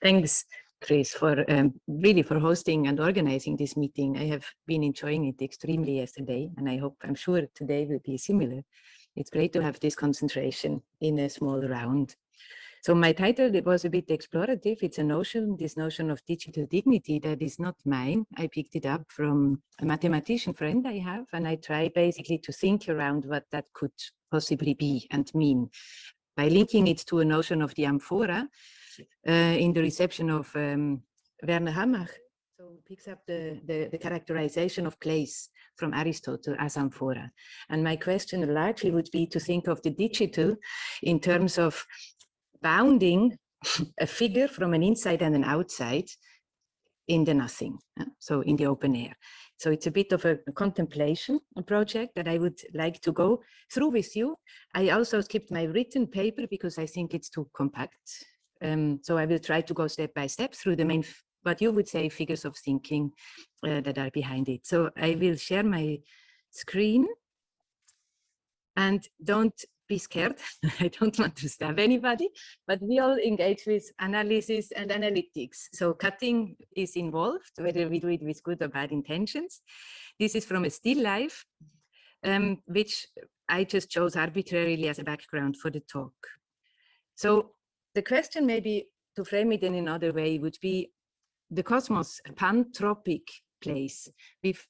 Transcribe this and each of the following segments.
Thanks, Chris, for really for hosting and organizing this meeting. I have been enjoying it extremely yesterday, and I'm sure today will be similar. It's great to have this concentration in a small round. So my title, it was a bit explorative. It's this notion of digital dignity that is not mine. I picked it up from a mathematician friend I have, and I try basically to think around what that could possibly be and mean by linking it to a notion of the amphora in the reception of Werner Hammach. So picks up the characterization of place from Aristotle as amphora. And my question largely would be to think of the digital in terms of bounding a figure from an inside and an outside in the nothing, so in the open air. So it's a bit of a contemplation project that I would like to go through with you. I also skipped my written paper because I think it's too compact. So I will try to go step by step through the main, what you would say, figures of thinking that are behind it. So I will share my screen, and don't be scared. I don't want to stab anybody, but we all engage with analysis and analytics. So cutting is involved, whether we do it with good or bad intentions. This is from a still life, which I just chose arbitrarily as a background for the talk. So the question, maybe to frame it in another way, would be the cosmos, a pantropic place. We've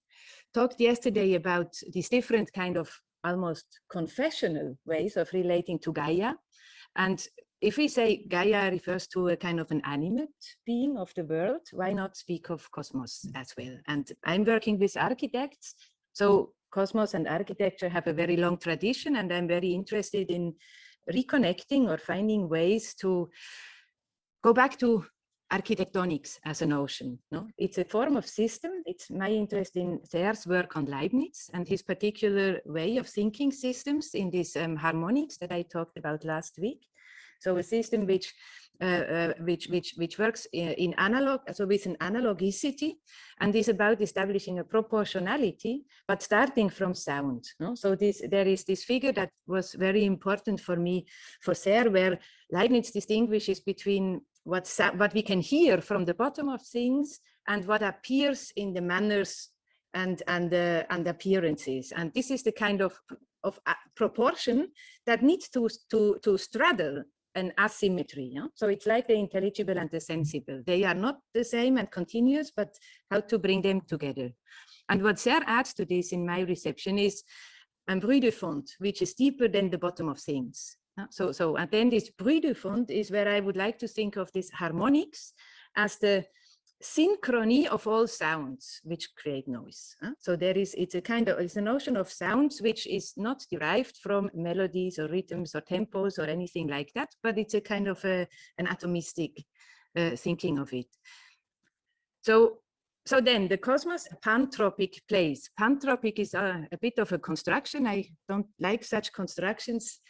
talked yesterday about these different kind of almost confessional ways of relating to Gaia. And if we say Gaia refers to a kind of an animate being of the world, why not speak of cosmos as well? And I'm working with architects. So cosmos and architecture have a very long tradition, and I'm very interested in reconnecting or finding ways to go back to architectonics as a notion. No? It's a form of system. It's my interest in Serre's work on Leibniz and his particular way of thinking systems in these harmonics that I talked about last week. So a system which works in analog, so with an analogicity, and is about establishing a proportionality, but starting from sound. No? So there is this figure that was very important for me, for Serre, where Leibniz distinguishes between what we can hear from the bottom of things and what appears in the manners and appearances. And this is the kind of proportion that needs to straddle an asymmetry. Yeah? So it's like the intelligible and the sensible. They are not the same and continuous, but how to bring them together. And what Serre adds to this in my reception is un bruit de fond, which is deeper than the bottom of things. And then this bruit de fond is where I would like to think of these harmonics as the synchrony of all sounds which create noise. So it's a notion of sounds which is not derived from melodies or rhythms or tempos or anything like that, but it's a kind of an atomistic thinking of it. So then the cosmos, a pantropic place. Pantropic is a bit of a construction. I don't like such constructions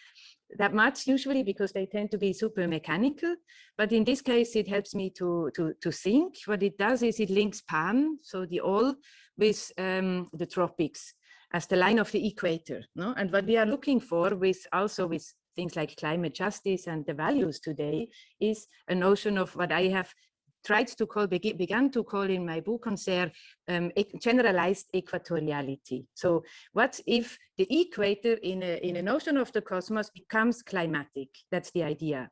that much usually because they tend to be super mechanical, but in this case it helps me to think. What it does is it links pan, so the all, with the tropics as the line of the equator. No? And what we are looking for also with things like climate justice and the values today is a notion of what I have tried to call, began to call in my book on Serre, generalized equatoriality. So what if the equator in a notion of the cosmos becomes climatic? That's the idea.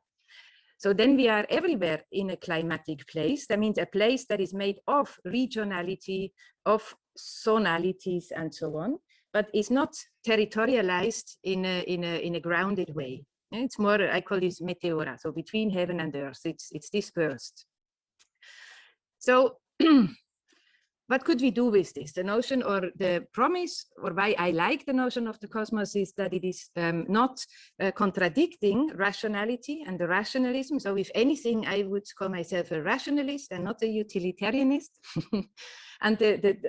So then we are everywhere in a climatic place. That means a place that is made of regionality, of zonalities and so on, but is not territorialized in a grounded way. It's more, I call this meteora, so between heaven and earth, it's dispersed. So what could we do with this? The notion or the promise, or why I like the notion of the cosmos, is that it is not contradicting rationality and the rationalism. So if anything, I would call myself a rationalist and not a utilitarianist. And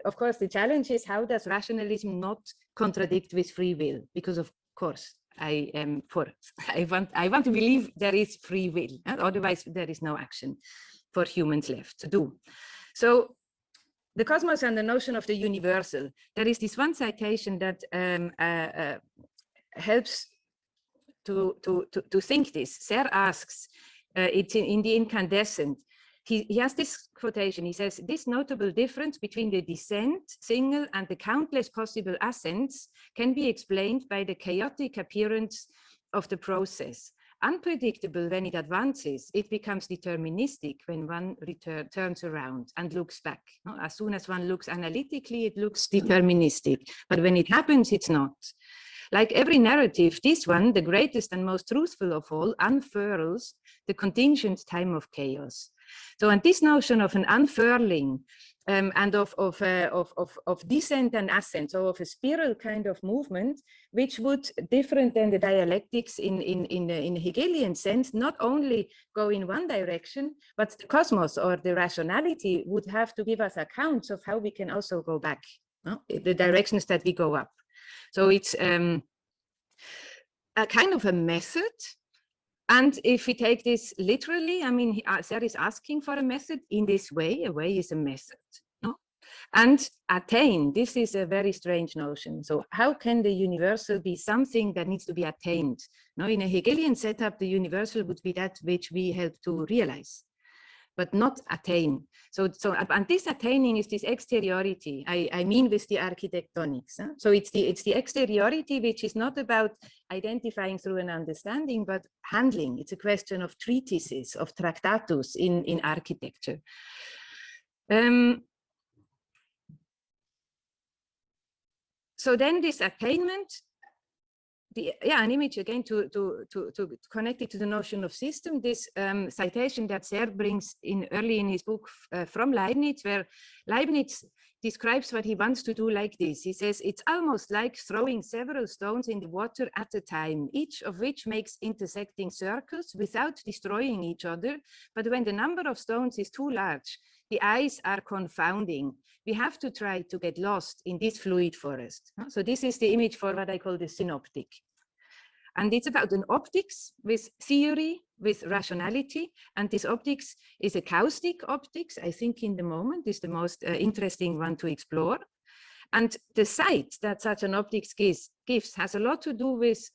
of course, the challenge is, how does rationalism not contradict with free will? Because of course, I want to believe there is free will, otherwise there is no action for humans left to do. So the cosmos and the notion of the universal. There is this one citation that helps to think this. Serre asks, it's in the incandescent, he has this quotation. He says, this notable difference between the descent, single, and the countless possible ascents can be explained by the chaotic appearance of the process. Unpredictable when it advances, it becomes deterministic when one turns around and looks back. As soon as one looks analytically, it looks deterministic. But when it happens, it's not. Like every narrative, this one, the greatest and most truthful of all, unfurls the contingent time of chaos. So, and this notion of an unfurling and of descent and ascent, so of a spiral kind of movement, which would, different than the dialectics in a Hegelian sense, not only go in one direction, but the cosmos or the rationality would have to give us accounts of how we can also go back, the directions that we go up. So it's a kind of a method. And if we take this literally, I mean, Sarah is asking for a method in this way. A way is a method. No? And attain, this is a very strange notion. So how can the universal be something that needs to be attained? No, in a Hegelian setup, the universal would be that which we help to realize, but not attain. So and this attaining is this exteriority, I mean with the architectonics. Huh? So it's the exteriority, which is not about identifying through an understanding, but handling. It's a question of treatises, of tractatus in architecture. So then this attainment, an image again to connect it to the notion of system, this citation that Serre brings in early in his book from Leibniz, where Leibniz describes what he wants to do like this. He says, it's almost like throwing several stones in the water at a time, each of which makes intersecting circles without destroying each other. But when the number of stones is too large, the eyes are confounding. We have to try to get lost in this fluid forest. So this is the image for what I call the synoptic. And it's about an optics with theory, with rationality. And this optics is a caustic optics, I think in the moment is the most interesting one to explore. And the sight that such an optics gives has a lot to do with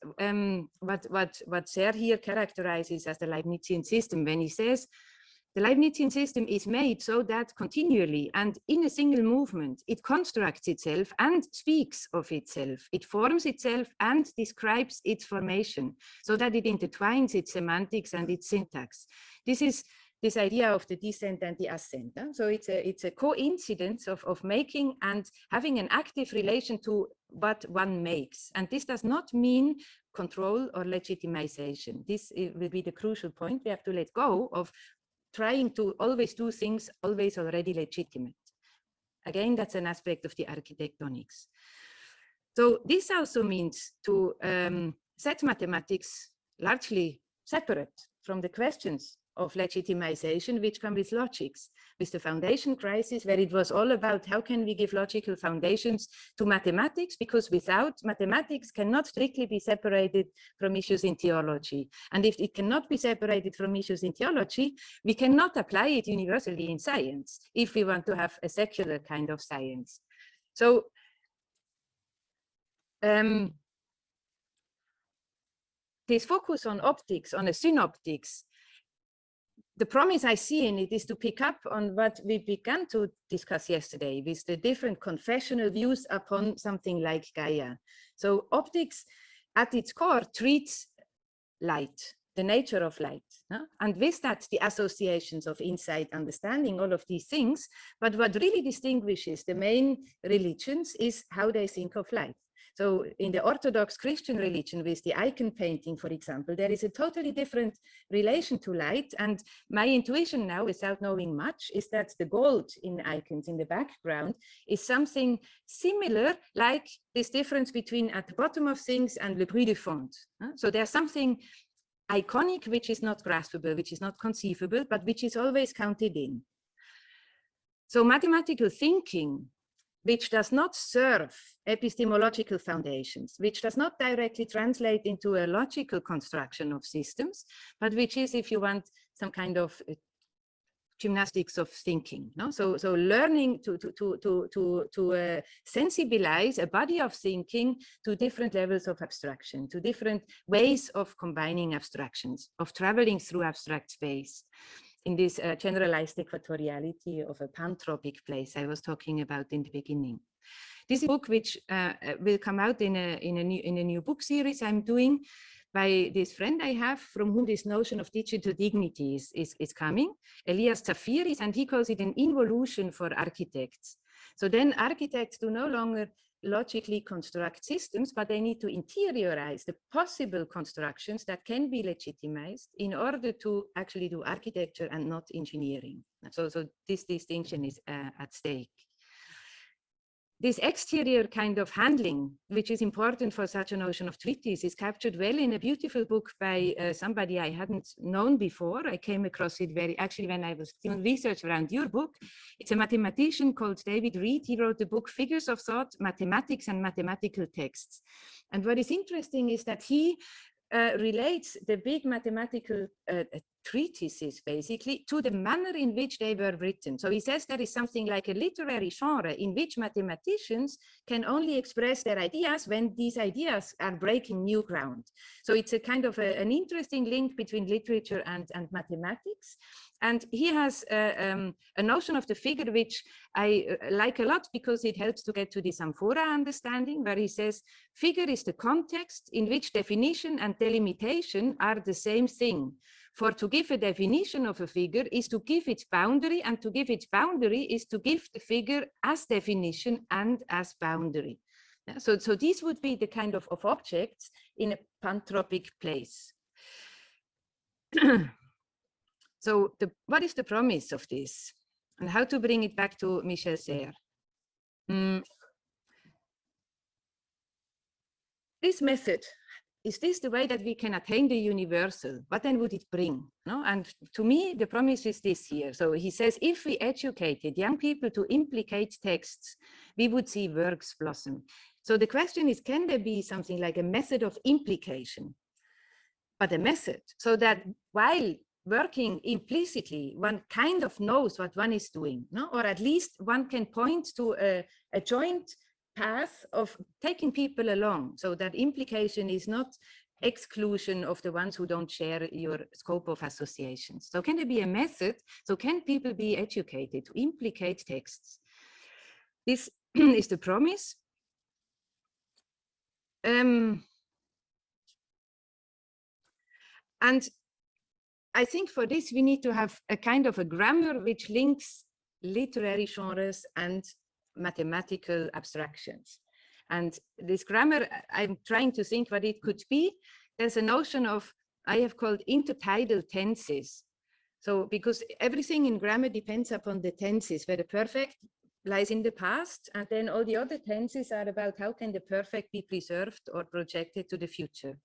what Serre here characterizes as the Leibnizian system, when he says, the Leibnizian system is made so that continually and in a single movement, it constructs itself and speaks of itself. It forms itself and describes its formation so that it intertwines its semantics and its syntax. This is this idea of the descent and the ascent. Huh? So it's a coincidence of making and having an active relation to what one makes. And this does not mean control or legitimization. This will be the crucial point. We have to let go of trying to always do things always already legitimate. Again, that's an aspect of the architectonics. So this also means to set mathematics largely separate from the questions of legitimization, which come with logics, with the foundation crisis, where it was all about how can we give logical foundations to mathematics, because without mathematics cannot strictly be separated from issues in theology. And if it cannot be separated from issues in theology, we cannot apply it universally in science if we want to have a secular kind of science. So this focus on optics, on a synoptics, the promise I see in it is to pick up on what we began to discuss yesterday with the different confessional views upon something like Gaia. So optics at its core treats light, the nature of light. And with that, the associations of insight, understanding, all of these things. But what really distinguishes the main religions is how they think of light. So in the Orthodox Christian religion, with the icon painting, for example, there is a totally different relation to light. And my intuition now, without knowing much, is that the gold in icons in the background is something similar, like this difference between at the bottom of things and le bruit de fond. So there's something iconic, which is not graspable, which is not conceivable, but which is always counted in. So mathematical thinking, which does not serve epistemological foundations, which does not directly translate into a logical construction of systems, but which is, if you want, some kind of gymnastics of thinking. No? So learning to sensibilize a body of thinking to different levels of abstraction, to different ways of combining abstractions, of traveling through abstract space. in this generalized equatoriality of a pantropic place I was talking about in the beginning. This book, which will come out in a new book series I'm doing by this friend I have, from whom this notion of digital dignity is coming, Elias Tsafiris, and he calls it an involution for architects. So then architects do no longer logically construct systems, but they need to interiorize the possible constructions that can be legitimized in order to actually do architecture and not engineering. So this distinction is at stake. This exterior kind of handling, which is important for such a notion of treatise, is captured well in a beautiful book by somebody I hadn't known before. I came across it actually when I was doing research around your book. It's a mathematician called David Reed. He wrote the book Figures of Thought, Mathematics and Mathematical Texts. And what is interesting is that he relates the big mathematical treatises basically to the manner in which they were written. So he says there is something like a literary genre in which mathematicians can only express their ideas when these ideas are breaking new ground. So it's a kind of an interesting link between literature and mathematics. And he has a notion of the figure which I like a lot because it helps to get to this Amphora understanding, where he says, figure is the context in which definition and delimitation are the same thing. For to give a definition of a figure is to give its boundary, and to give its boundary is to give the figure as definition and as boundary. Yeah, so these would be the kind of objects in a pantropic place. So what is the promise of this, and how to bring it back to Michel Serres? This method, is this the way that we can attain the universal? What then would it bring? No? And to me, the promise is this here. So he says, if we educated young people to implicate texts, we would see works blossom. So the question is, can there be something like a method of implication? But a method, so that while working implicitly, one kind of knows what one is doing, no? Or at least one can point to a joint path of taking people along, so that implication is not exclusion of the ones who don't share your scope of associations. So can there be a method? So can people be educated to implicate texts? This is the promise. And I think for this, we need to have a kind of a grammar which links literary genres and mathematical abstractions. And this grammar, I'm trying to think what it could be. There's a notion of, I have called intertidal tenses. So because everything in grammar depends upon the tenses, where the perfect lies in the past, and then all the other tenses are about how can the perfect be preserved or projected to the future.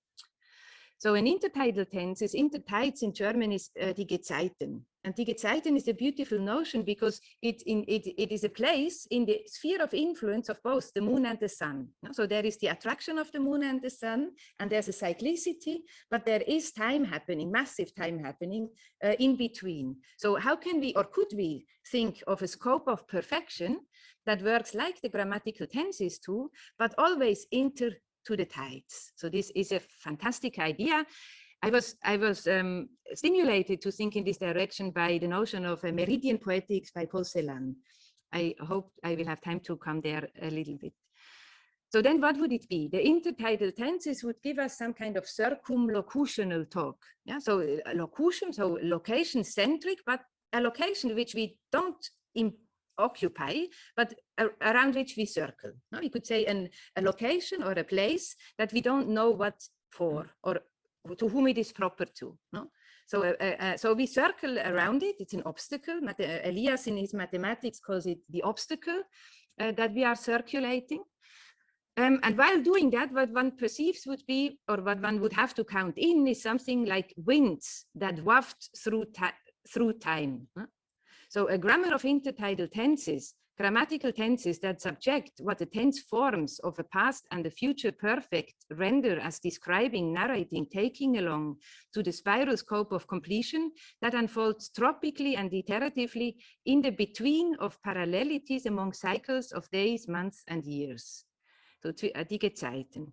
So an intertidal tense is, intertides in German is die Gezeiten. And die Gezeiten is a beautiful notion because it is a place in the sphere of influence of both the moon and the sun. So there is the attraction of the moon and the sun, and there's a cyclicity, but there is time happening, massive time happening in between. So how can we, or could we, think of a scope of perfection that works like the grammatical tenses too, but always to the tides. So this is a fantastic idea. I was stimulated to think in this direction by the notion of a meridian poetics by Paul Celan. I hope I will have time to come there a little bit. So then what would it be? The intertidal tenses would give us some kind of circumlocutional talk. Yeah, so locution, so location centric, but a location which we don't occupy, but around which we circle. No? You could say a location or a place that we don't know what for or to whom it is proper to. No? So, so we circle around it. It's an obstacle. Elias in his mathematics calls it the obstacle that we are circulating. And while doing that, what one perceives would be, or what one would have to count in, is something like winds that waft through time. No? So a grammar of intertidal tenses, grammatical tenses that subject what the tense forms of a past and a future perfect render as describing, narrating, taking along to the spiral scope of completion that unfolds tropically and iteratively in the between of parallelities among cycles of days, months, and years. So die Gezeiten.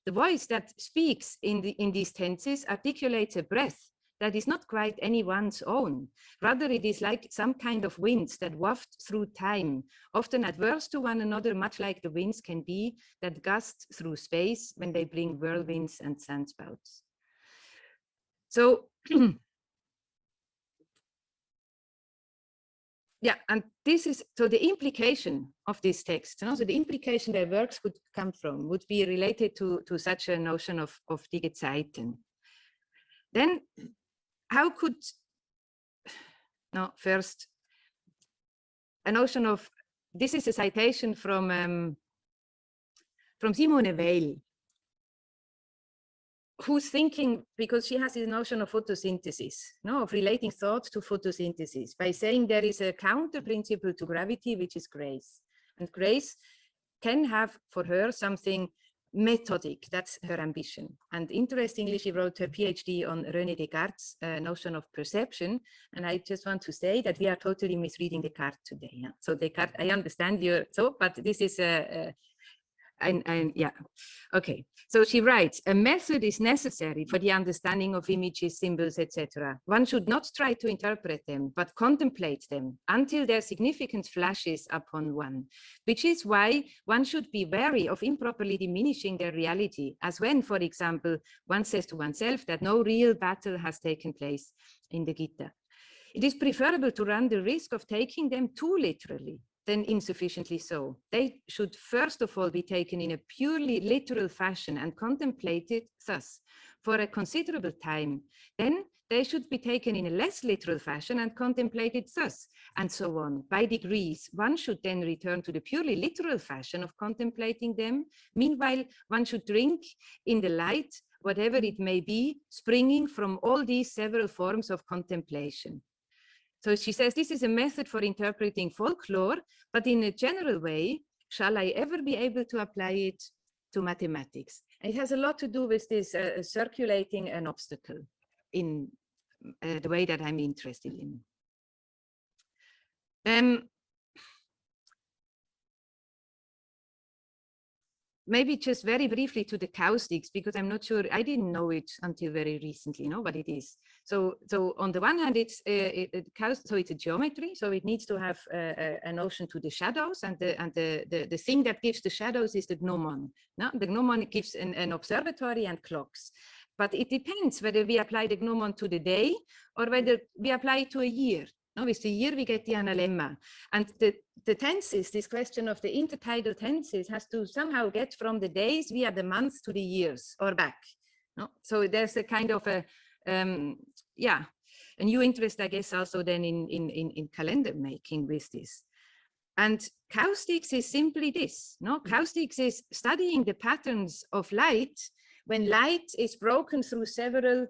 The voice that speaks in these tenses articulates a breath that is not quite anyone's own. Rather, it is like some kind of winds that waft through time, often adverse to one another, much like the winds can be that gust through space when they bring whirlwinds and sandspouts. So, yeah, and this is, so the implication of this text, so the implication where works would come from would be related to such a notion of die Gezeiten. Then how could, no, first, a notion of, this is a citation from Simone Weil, who's thinking, because she has this notion of photosynthesis, no, of relating thought to photosynthesis, by saying there is a counter principle to gravity, which is grace. And grace can have for her something methodic, that's her ambition. And interestingly, she wrote her PhD on René Descartes' notion of perception. And I just want to say that we are totally misreading Descartes today. Yeah? So Descartes, I understand you, so, but this is yeah, okay. So she writes, a method is necessary for the understanding of images, symbols, etc. One should not try to interpret them, but contemplate them until their significance flashes upon one, which is why one should be wary of improperly diminishing their reality, as when, for example, one says to oneself that no real battle has taken place in the Gita. It is preferable to run the risk of taking them too literally than insufficiently so. They should first of all be taken in a purely literal fashion and contemplated thus for a considerable time. Then they should be taken in a less literal fashion and contemplated thus, and so on. By degrees, one should then return to the purely literal fashion of contemplating them. Meanwhile, one should drink in the light, whatever it may be, springing from all these several forms of contemplation. So she says, this is a method for interpreting folklore, but in a general way, shall I ever be able to apply it to mathematics? It has a lot to do with this circulating an obstacle in the way that I'm interested in. Maybe just very briefly to the caustics, because I'm not sure, I didn't know it until very recently, no, but it is. So on the one hand, it's so it's a geometry, so it needs to have a notion to the shadows, and the thing that gives the shadows is the gnomon. No? The gnomon gives an observatory and clocks. But it depends whether we apply the gnomon to the day or whether we apply it to a year. No, with the year we get the analemma. And the tenses, this question of the intertidal tenses has to somehow get from the days via the months to the years or back. No? So there's a kind of a, yeah, a new interest, I guess, also then in calendar making with this. And caustics is simply this. No? Caustics is studying the patterns of light when light is broken through several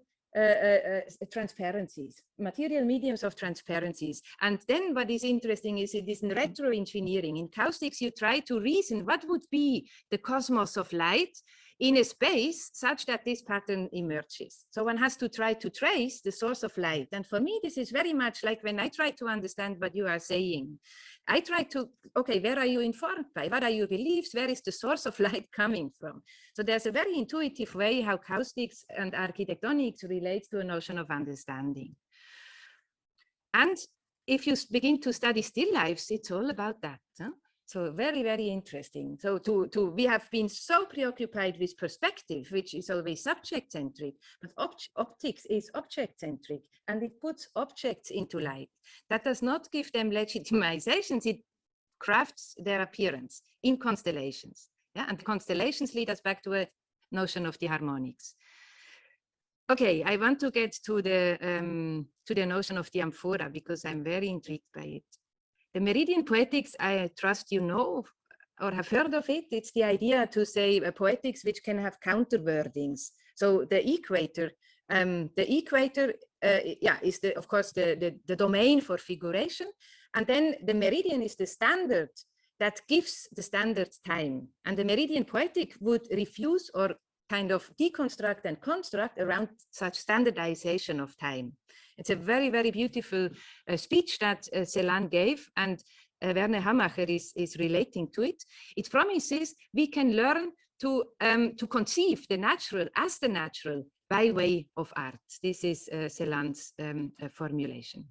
transparencies, material mediums of transparencies. And then what is interesting is it is in retro-engineering. In caustics, you try to reason what would be the cosmos of light in a space such that this pattern emerges. So one has to try to trace the source of light. And for me, this is very much like when I try to understand what you are saying. I try to, okay, where are you informed by? What are your beliefs? Where is the source of light coming from? So there's a very intuitive way how caustics and architectonics relates to a notion of understanding. And if you begin to study still lifes, it's all about that. Huh? So very, very interesting. So we have been so preoccupied with perspective, which is always subject-centric, but optics is object-centric, and it puts objects into light. That does not give them legitimizations, it crafts their appearance in constellations. Yeah, and the constellations lead us back to a notion of the harmonics. Okay, I want to get to the notion of the amphora because I'm very intrigued by it. The meridian poetics, I trust you know or have heard of it. It's the idea to say a poetics which can have counter wordings. So the equator yeah, is of course the domain for figuration, and then the meridian is the standard that gives the standard time, and the meridian poetic would refuse or kind of deconstruct and construct around such standardization of time. It's a very, very beautiful speech that Celan gave, and Werner Hammacher is relating to it. It promises we can learn to conceive the natural as the natural by way of art. This is Celan's formulation.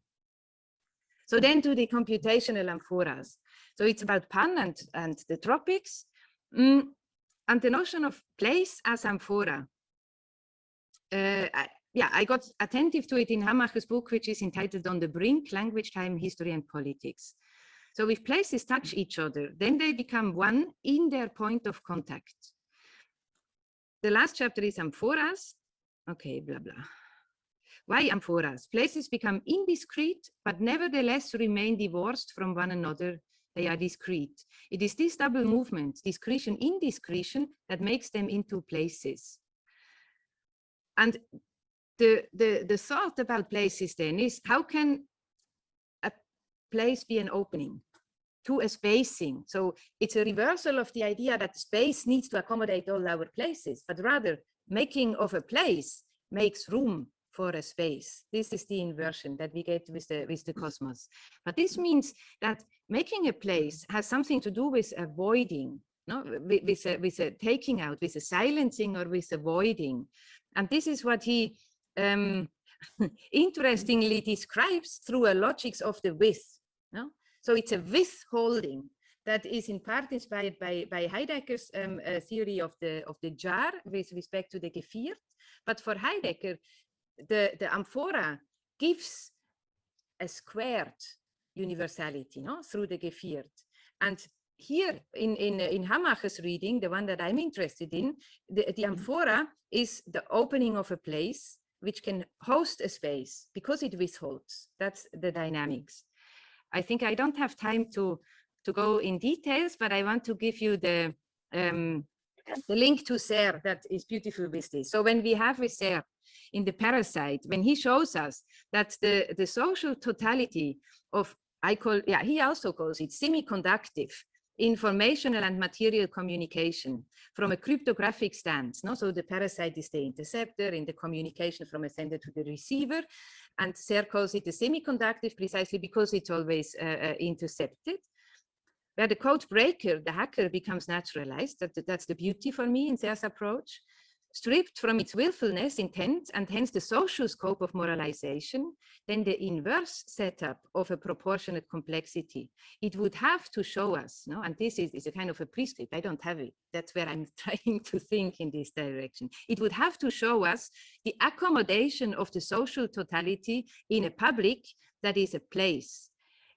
So then to the computational amphoras. So it's about pan and the tropics, and the notion of place as amphora. I got attentive to it in Hammacher's book, which is entitled On the Brink, Language, Time, History, and Politics. So if places touch each other, then they become one in their point of contact. The last chapter is amphoras. Okay, blah, blah. Why amphoras? Places become indiscrete, but nevertheless remain divorced from one another. They are discrete. It is this double movement, discretion, indiscretion, that makes them into places. And the thought about places then is, how can a place be an opening to a spacing? So it's a reversal of the idea that space needs to accommodate all our places, but rather making of a place makes room for a space. This is the inversion that we get with the cosmos. But this means that making a place has something to do with avoiding, no? with a taking out, with a silencing, or with avoiding. And this is what he interestingly describes through a logics of the width. No? So it's a withholding that is in part inspired by Heidegger's theory of the jar with respect to the geviert. But for Heidegger, the amphora gives a squared universality, no? Through the geviert. And here in Hammacher's reading, the one that I'm interested in, the amphora is the opening of a place which can host a space because it withholds. That's the dynamics. I think I don't have time to go in details, but I want to give you the link to Serre that is beautiful with this. So when we have with Serre in the Parasite, when he shows us that the social totality of, he also calls it semiconductive, informational and material communication from a cryptographic stance. No? So the parasite is the interceptor in the communication from a sender to the receiver. And Serre calls it the semiconductive precisely because it's always intercepted. Where the code breaker, the hacker, becomes naturalized. That's the beauty for me in Serre's approach. Stripped from its willfulness, intent, and hence the social scope of moralization, then the inverse setup of a proportionate complexity. It would have to show us, no? And this is a kind of a prescript. I don't have it. That's where I'm trying to think in this direction. It would have to show us the accommodation of the social totality in a public that is a place,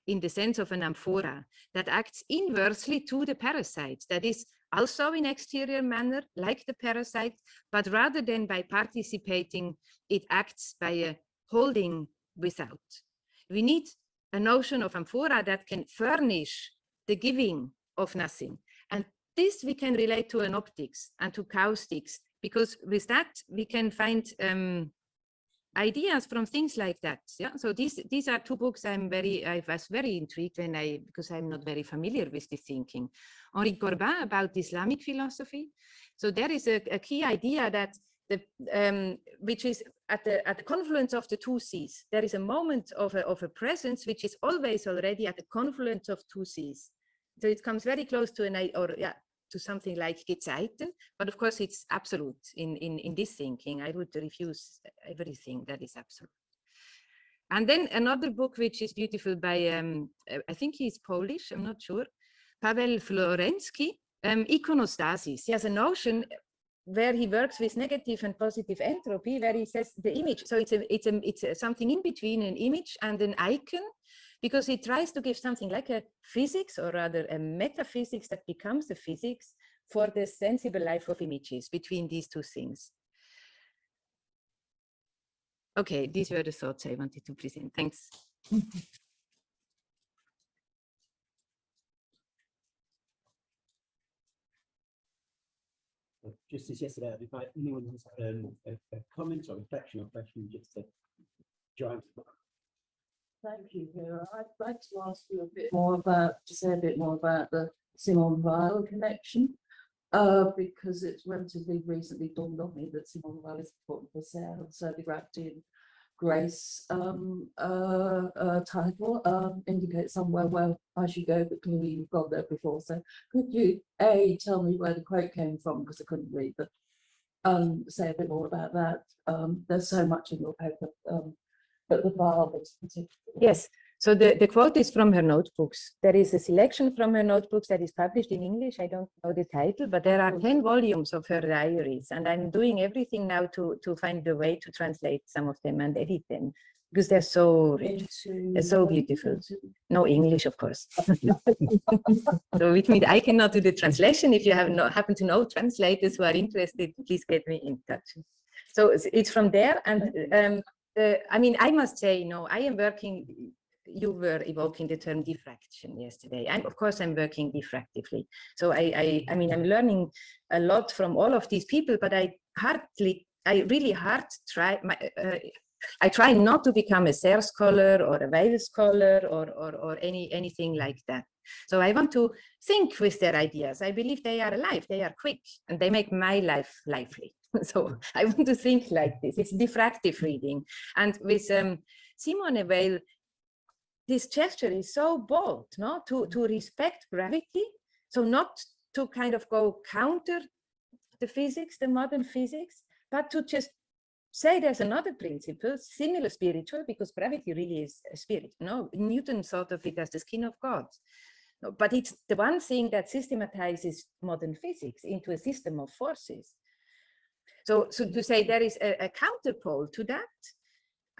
in the sense of an amphora that acts inversely to the parasite, that is also in exterior manner, like the parasite, but rather than by participating, it acts by a holding without. We need a notion of amphora that can furnish the giving of nothing. And this we can relate to an optics and to caustics, because with that we can find ideas from things like that. Yeah. So these are two books I was very intrigued because I'm not very familiar with this thinking. Henri Corbin about Islamic philosophy. So there is a key idea that which is at the confluence of the two seas. There is a moment of a presence which is always already at the confluence of two seas. So it comes very close to to something like Gezeiten, but of course it's absolute in this thinking. I would refuse everything that is absolute. And then another book which is beautiful by, I think he's Polish, I'm not sure, Paweł Florensky, Iconostasis. He has a notion where he works with negative and positive entropy, where he says the image. So it's something in between an image and an icon, because he tries to give something like a physics, or rather a metaphysics that becomes a physics for the sensible life of images between these two things. Okay, these were the thoughts I wanted to present. Thanks. Just as yesterday, if anyone has a comment or reflection or question, just to join. Thank you, Vera. I'd like to ask you a bit more about, the Simone Weil connection, because it's relatively recently dawned on me that Simone Weil is important for Serre, and so the gravity and grace title indicates somewhere where I should go, but clearly you've gone there before. So could you, A, tell me where the quote came from, because I couldn't read the say a bit more about that. There's so much in your paper, but the Weil is particularly. Yes. So the quote is from her notebooks. There is a selection from her notebooks that is published in English. I don't know the title, but there are 10 volumes of her diaries. And I'm doing everything now to find a way to translate some of them and edit them because they're so rich. They're so beautiful. No English, of course. So which means I cannot do the translation. If you happen to know translators who are interested, please get me in touch. So it's from there. And I mean, I must say, I am working. You were evoking the term diffraction yesterday. Of course, I'm working diffractively. So I mean, I'm learning a lot from all of these people, but I try not to become a Serre scholar or a Weil scholar or anything like that. So I want to think with their ideas. I believe they are alive, they are quick, and they make my life lively. So I want to think like this. It's diffractive reading. And with Simone Weil, this gesture is so bold, no? To respect gravity, so not to kind of go counter the physics, the modern physics, but to just say there's another principle, similar spiritual, because gravity really is a spirit. Newton thought of it as the skin of God. But it's the one thing that systematizes modern physics into a system of forces. So to say there is a counterpole to that,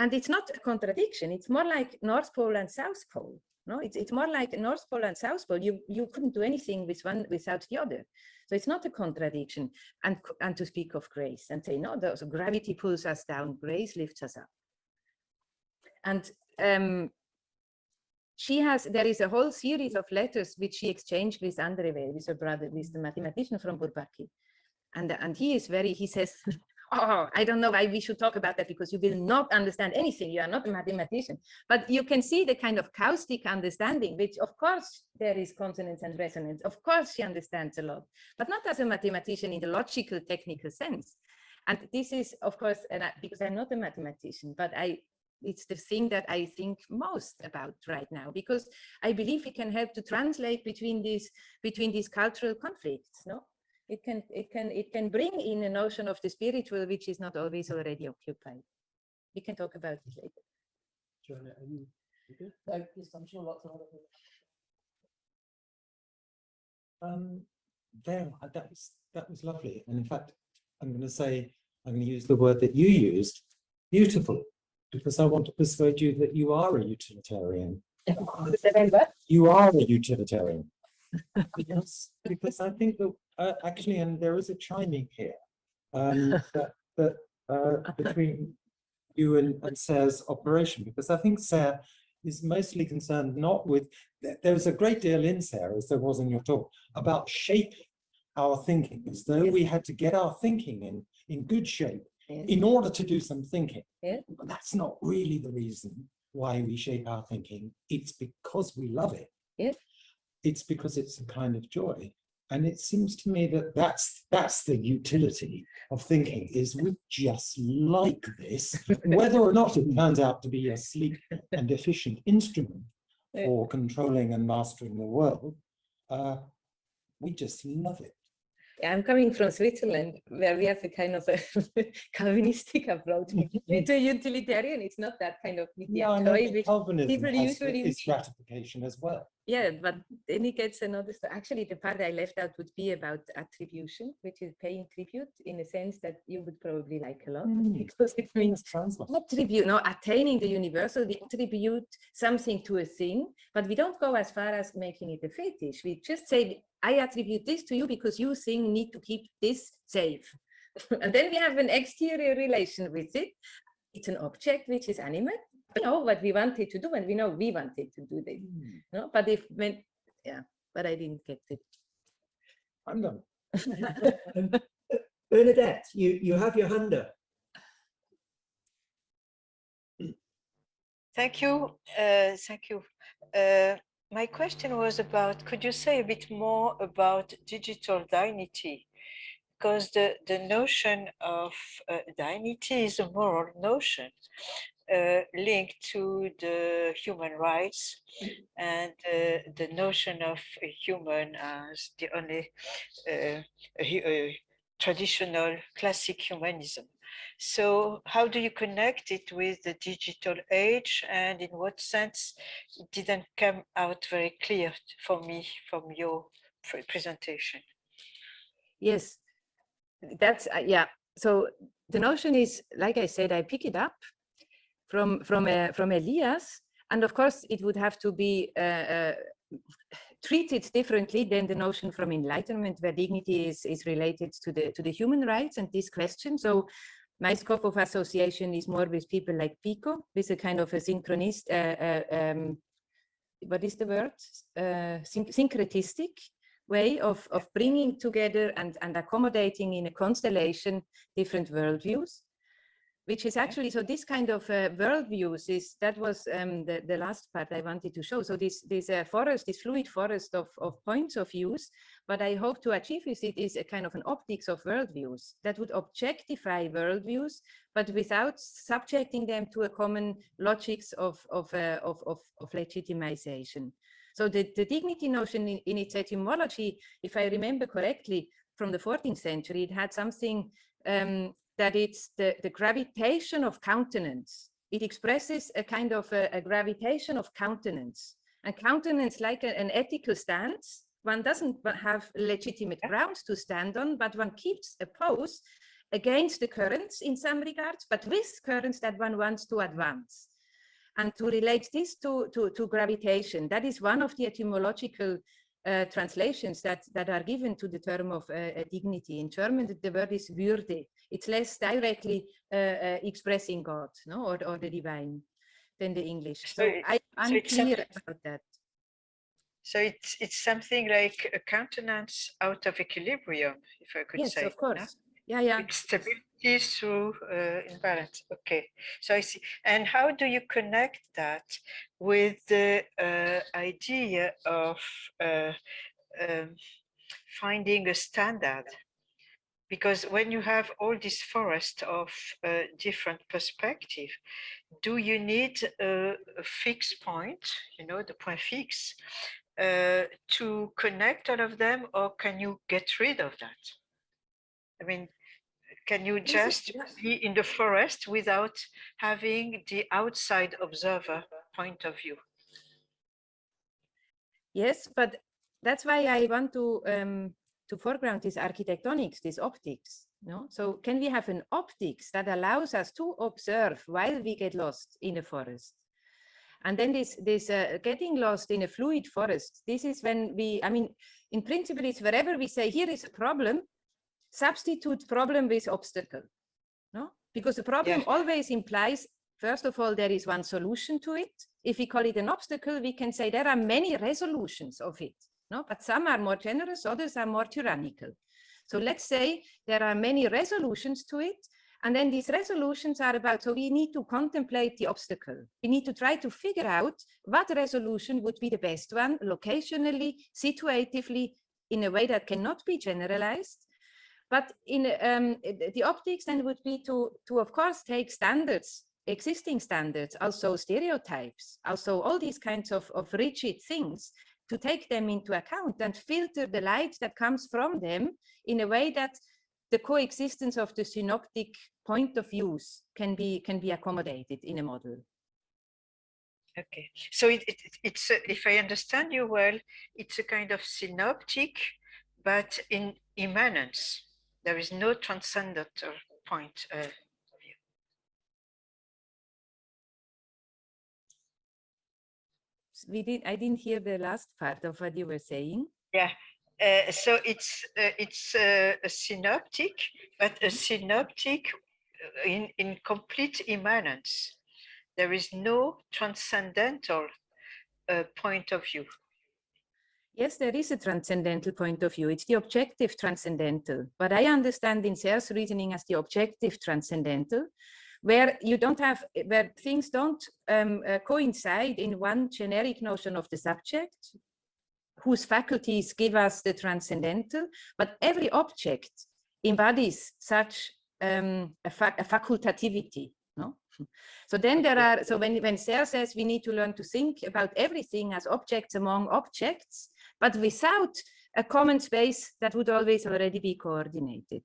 and it's not a contradiction. It's more like North Pole and South Pole. No, it's more like North Pole and South Pole. You couldn't do anything with one without the other. So it's not a contradiction. And to speak of grace and say, no, so gravity pulls us down, grace lifts us up. And there is a whole series of letters which she exchanged with Andre Weil, with her brother, with the mathematician from Bourbaki. And he says, oh, I don't know why we should talk about that because you will not understand anything. You are not a mathematician. But you can see the kind of caustic understanding, which of course there is consonance and resonance. Of course she understands a lot, but not as a mathematician in the logical, technical sense. And this is, of course, because I'm not a mathematician, but it's the thing that I think most about right now, because I believe it can help to translate between these cultural conflicts, no? It can bring in a notion of the spiritual, which is not always already occupied. We can talk about it later. Joanna, are you good? No, yes, I'm sure lots of other people. Vera, that was lovely. And in fact, I'm going to use the word that you used, beautiful, because I want to persuade you that you are a utilitarian. You are a utilitarian. because I think that actually, and there is a chiming here between you and Serre's operation, because I think Serre is mostly concerned not with, there's a great deal in Serre, as there was in your talk, about shaping our thinking, as though we had to get our thinking in good shape in order to do some thinking. But that's not really the reason why we shape our thinking. It's because we love it. It's because it's a kind of joy. And it seems to me that that's the utility of thinking, is we just like this, whether or not it turns out to be a sleek and efficient instrument for controlling and mastering the world. We just love it. I'm coming from Switzerland, where we have a kind of a Calvinistic approach to utilitarian. It's not that kind of joy, which Calvinism is gratification as well. Yeah, but then it gets another. Actually, the part I left out would be about attribution, which is paying tribute in a sense that you would probably like a lot, because it means attribute, attaining the universal. We attribute something to a thing, but we don't go as far as making it a fetish. We just say, I attribute this to you because you need to keep this safe. And then we have an exterior relation with it. It's an object which is animate. We know what we wanted to do, and we know we wanted to do this. No, but but I didn't get it. I'm done. Bernadette, you have your hand up. Thank you. My question was about, could you say a bit more about digital dignity? Because the notion of dignity is a moral notion linked to the human rights and the notion of a human as the only traditional classic humanism. So how do you connect it with the digital age, and in what sense it didn't come out very clear for me from your presentation? Yes, that's yeah. So the notion is, like I said, I pick it up from Elias, and of course it would have to be treated differently than the notion from Enlightenment, where dignity is related to the human rights and this question. So my scope of association is more with people like Pico, with a kind of a synchronist, what is the word? Syncretistic way of bringing together and accommodating in a constellation different worldviews, which is actually, so this kind of worldviews is, that was the last part I wanted to show. So this forest, this fluid forest of points of views, what I hope to achieve with it is a kind of an optics of worldviews that would objectify worldviews, but without subjecting them to a common logics of legitimization. So the dignity notion in its etymology, if I remember correctly, from the 14th century, it had something that it's the gravitation of countenance. It expresses a kind of a gravitation of countenance. And countenance, like an ethical stance, one doesn't have legitimate grounds to stand on, but one keeps a pose against the currents in some regards, but with currents that one wants to advance. And to relate this to gravitation, that is one of the etymological translations that are given to the term of dignity. In German, the word is Würde. It's less directly expressing God, no, or the divine than the English. So I'm unclear about that. So it's something like a countenance out of equilibrium, if I could say. Yes, of course. No? Yeah. With stability through imbalance. Okay, so I see. And how do you connect that with the idea of finding a standard? Because when you have all this forest of different perspective, do you need a fixed point, you know, the point fixe, to connect all of them, or can you get rid of that? I mean, can you just be in the forest without having the outside observer point of view? Yes, but that's why I want to foreground this architectonics, this optics. No? So can we have an optics that allows us to observe while we get lost in a forest? And then this getting lost in a fluid forest, this is when we, I mean, in principle, it's wherever we say, here is a problem, substitute problem with obstacle. No? Because the problem always implies, first of all, there is one solution to it. If we call it an obstacle, we can say there are many resolutions of it. No? But some are more generous, others are more tyrannical. So let's say there are many resolutions to it. And then these resolutions are about, so we need to contemplate the obstacle. We need to try to figure out what resolution would be the best one, locationally, situatively, in a way that cannot be generalized. But in the optics then would be to of course take standards, existing standards, also stereotypes, also all these kinds of rigid things, to take them into account and filter the light that comes from them in a way that the coexistence of the synoptic point of views can be accommodated in a model. Okay, so it's if I understand you well, it's a kind of synoptic, but in immanence. There is no transcendental point of view. I didn't hear the last part of what you were saying. Yeah. So it's a synoptic, but a synoptic in complete immanence. There is no transcendental point of view. Yes, there is a transcendental point of view. It's the objective transcendental. But I understand in Serre's reasoning as the objective transcendental, where you don't have, where things don't coincide in one generic notion of the subject, whose faculties give us the transcendental, but every object embodies such a facultativity. No? So then there are, so when Serre says we need to learn to think about everything as objects among objects, but without a common space that would always already be coordinated.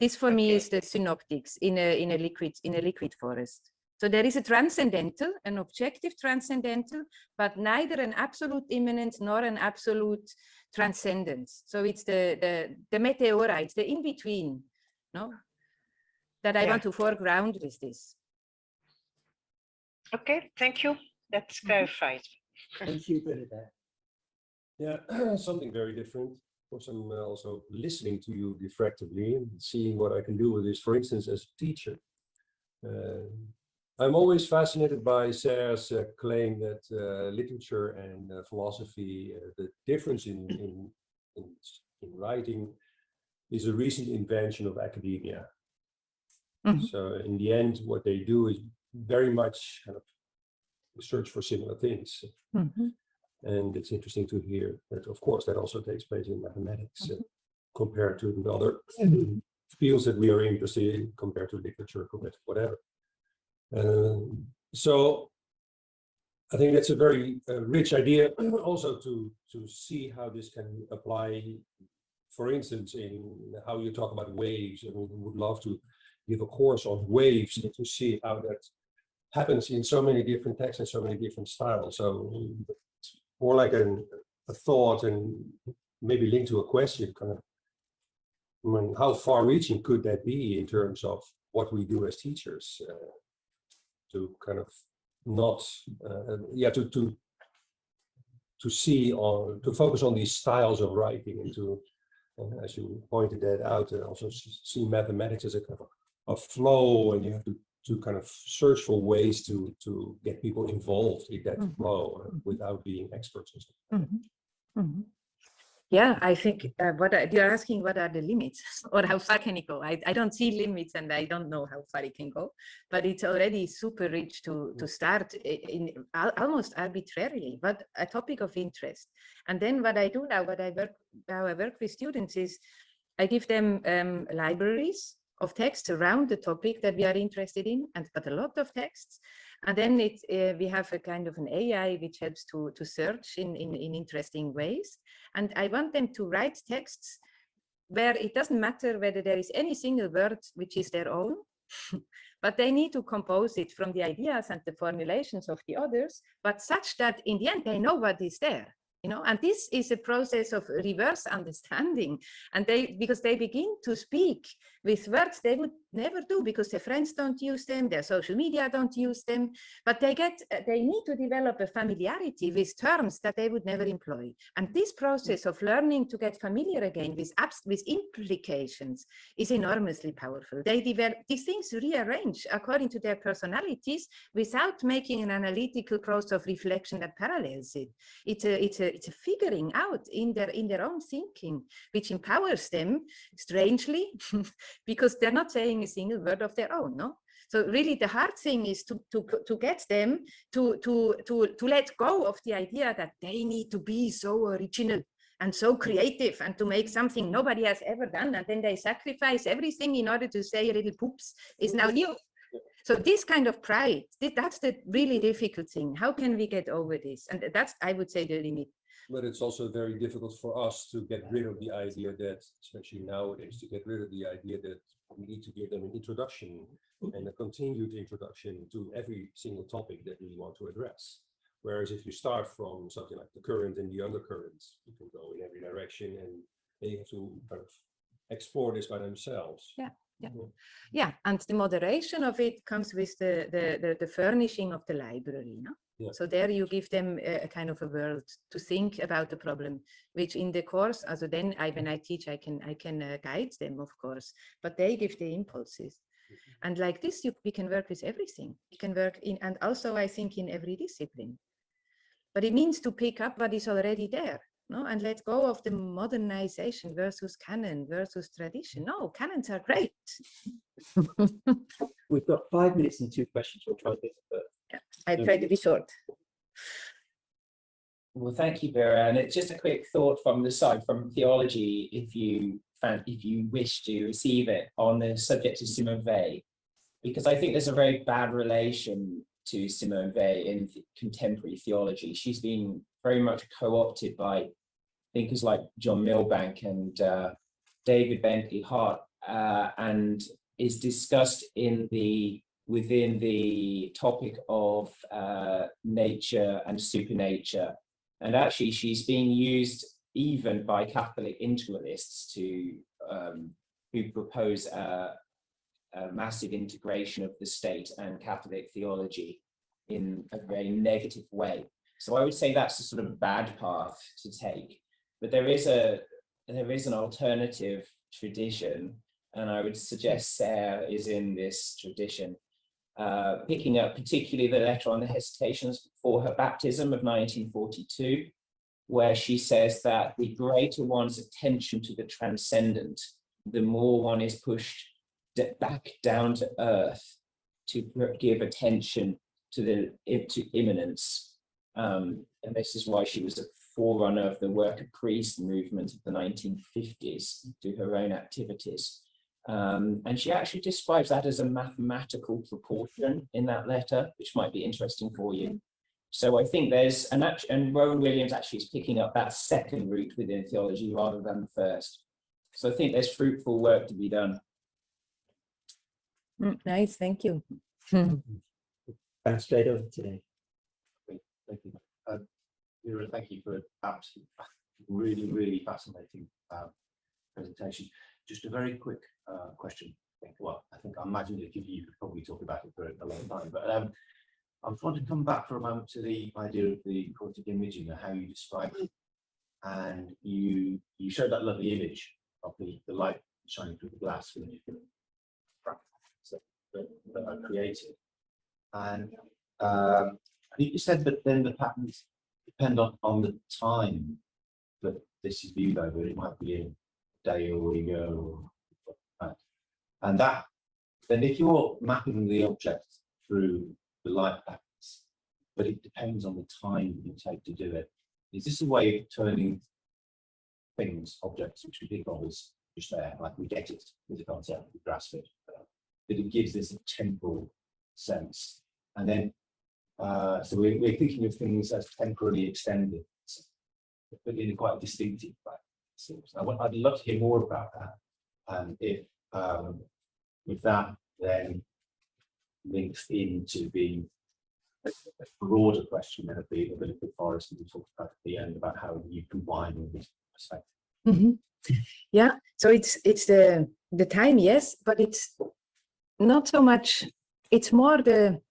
This for me is the synoptics in a liquid forest. So there is a transcendental, an objective transcendental, but neither an absolute immanence nor an absolute transcendence. So it's the meteora, it's the in-between, no? That I want to foreground with this. Okay, thank you. That's clarified. Thank you, Vera. Yeah, something very different. Of course, I'm also listening to you reflectively and seeing what I can do with this, for instance, as a teacher. I'm always fascinated by Sarah's claim that literature and philosophy, the difference in writing is a recent invention of academia. So in the end, what they do is very much kind of search for similar things. And it's interesting to hear that, of course, that also takes place in mathematics compared to the other fields that we are interested in, compared to literature, compared to whatever. So I think that's a very rich idea also to see how this can apply, for instance, in how you talk about waves. And we would love to give a course on waves and to see how that happens in so many different texts and so many different styles. So it's more like a thought and maybe linked to a question, kind of, I mean, how far-reaching could that be in terms of what we do as teachers, to kind of not, to see or to focus on these styles of writing, and to, as you pointed that out, also see mathematics as a kind of a flow, and you have to kind of search for ways to get people involved in that flow without being experts or something. Yeah, I think you're asking what are the limits or how far can it go? I don't see limits and I don't know how far it can go, but it's already super rich to start in almost arbitrarily, but a topic of interest. And then what I do now, how I work with students is I give them libraries of texts around the topic that we are interested in, but a lot of texts. And then we have a kind of an AI which helps to search in interesting ways. And I want them to write texts where it doesn't matter whether there is any single word which is their own, but they need to compose it from the ideas and the formulations of the others, but such that in the end they know what is there. You know, and this is a process of reverse understanding. And because they begin to speak with words they would never do because their friends don't use them, their social media don't use them, but they need to develop a familiarity with terms that they would never employ. And this process of learning to get familiar again with implications is enormously powerful. They develop these things, rearrange according to their personalities without making an analytical process of reflection that parallels it. It's a figuring out in their own thinking, which empowers them strangely because they're not saying a single word of their own, no? So really the hard thing is to get them to let go of the idea that they need to be so original and so creative and to make something nobody has ever done, and then they sacrifice everything in order to say a little poops is now new. So this kind of pride, that's the really difficult thing. How can we get over this? And that's, I would say, the limit. But it's also very difficult for us to get rid of the idea that, especially nowadays, to get rid of the idea that we need to give them an introduction and a continued introduction to every single topic that we want to address. Whereas if you start from something like the current and the undercurrents, you can go in every direction and they have to kind of explore this by themselves. Yeah, and the moderation of it comes with the furnishing of the library, no? Yeah. So there you give them a kind of a world to think about the problem, which in the course, also then when I teach, I can guide them, of course, but they give the impulses. And like this, we can work with everything. We can work in, and also I think in every discipline. But it means to pick up what is already there. No, and let go of the modernization versus canon versus tradition. No, canons are great. We've got 5 minutes and 2 questions. We'll try this. But yeah, I try to be short. Well, thank you, Vera. And it's just a quick thought from the side, from theology, if you wish to receive it, on the subject of Simone Weil, because I think there's a very bad relation to Simone Weil in contemporary theology. She's been very much co-opted by thinkers like John Milbank and David Bentley Hart, and is discussed within the topic of nature and supernature. And actually, she's being used even by Catholic integralists who propose a massive integration of the state and Catholic theology in a very negative way. So I would say that's a sort of bad path to take. But there is an alternative tradition, and I would suggest Sarah is in this tradition, picking up particularly the letter on the hesitations for her baptism of 1942, where she says that the greater one's attention to the transcendent, the more one is pushed back down to earth to give attention to immanence. And this is why she was a forerunner of the worker priest movement of the 1950s to her own activities. And she actually describes that as a mathematical proportion in that letter, which might be interesting for you. So I think there's and Rowan Williams actually is picking up that second route within theology rather than the first. So I think there's fruitful work to be done. Nice, thank you. Thanks, straight over today. Thank you. Vera, thank you for absolutely really, really fascinating presentation. Just a very quick question. Well, I imagine that you could probably talk about it for a long time, but I want to come back for a moment to the idea of the quantum imaging and how you describe it. And you showed that lovely image of the light shining through the glass when you can that are created. And you said that then the patterns depend on the time that this is viewed over. It might be a day or a year or and that then if you're mapping the object through the light patterns, but it depends on the time you take to do it. Is this a way of turning things, objects, which we think of as just there, like we get it with the concept, we grasp it, that it gives this a temporal sense, and then so we're thinking of things as temporally extended, but in a quite distinctive way. So I'd love to hear more about that, and if with that then links into being a broader question then of the liquid forest that we talked about at the end about how you combine all these perspectives. Mm-hmm. Yeah, so it's the time, yes, but it's not so much. It's more the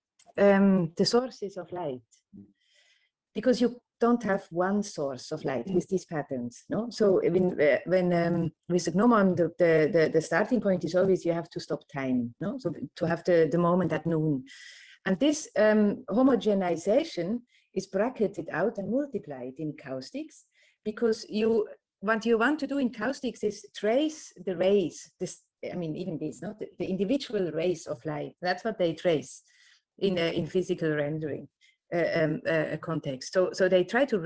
sources of light, because you don't have one source of light with these patterns, no. So when with the gnomon, the starting point is always you have to stop time, no. So to have the moment at noon, and this homogenization is bracketed out and multiplied in caustics, because what you want to do in caustics is trace the rays. Even this, not the individual rays of light. That's what they trace in physical rendering context. So they try to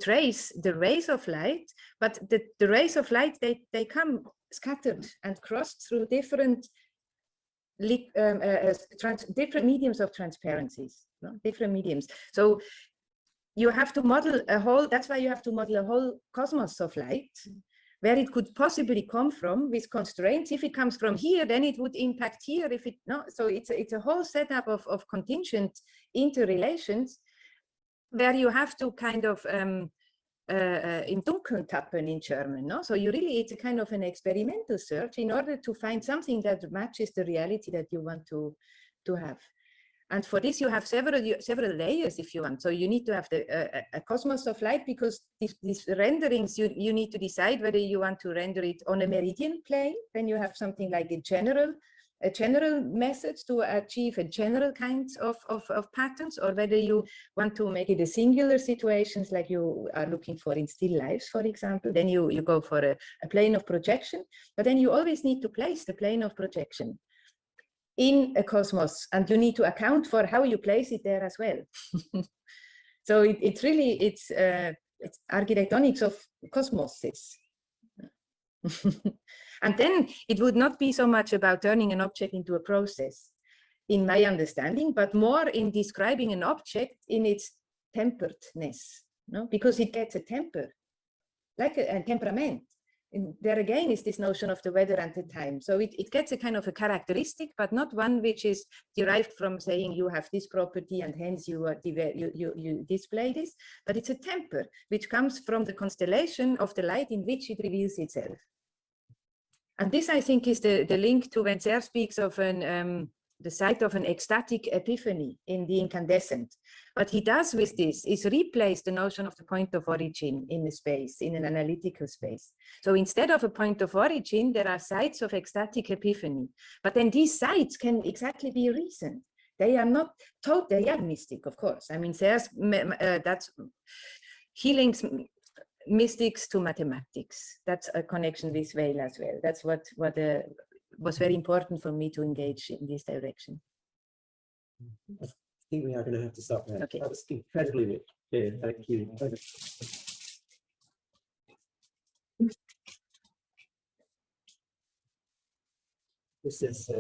trace the rays of light, but the rays of light they come scattered and crossed through different different mediums of transparencies, no? Different mediums. So you have to model a whole. That's why you have to model a whole cosmos of light, where it could possibly come from with constraints. If it comes from here, then it would impact here. If it not, so it's a whole setup of contingent interrelations, where you have to kind of im Dunkeln tappen in German, no? So it's a kind of an experimental search in order to find something that matches the reality that you want to have. And for this, you have several layers, if you want. So you need to have a cosmos of light, because these renderings, you need to decide whether you want to render it on a meridian plane. Then you have something like a general method to achieve a general kinds of patterns, or whether you want to make it a singular situations like you are looking for in still lives, for example. Then you go for a plane of projection, but then you always need to place the plane of projection in a cosmos, and you need to account for how you place it there as well. So it's architectonics of cosmoses. And then it would not be so much about turning an object into a process, in my understanding, but more in describing an object in its temperedness, no? Because it gets a temper, like a temperament. there again is this notion of the weather and the time. So it gets a kind of a characteristic, but not one which is derived from saying you have this property and hence you display this, but it's a temper which comes from the constellation of the light in which it reveals itself. And this, I think, is the link to when Serre speaks of the site of an ecstatic epiphany in the incandescent. What he does with this is replace the notion of the point of origin in a space, in an analytical space. So instead of a point of origin, there are sites of ecstatic epiphany. But then these sites can exactly be reasoned. They are not taught, they are mystic, of course. I mean, he links mystics to mathematics. That's a connection with Weil as well. That's what was very important for me to engage in this direction. I think we are going to have to stop there. Okay. That was incredibly rich. Yeah, thank you. This is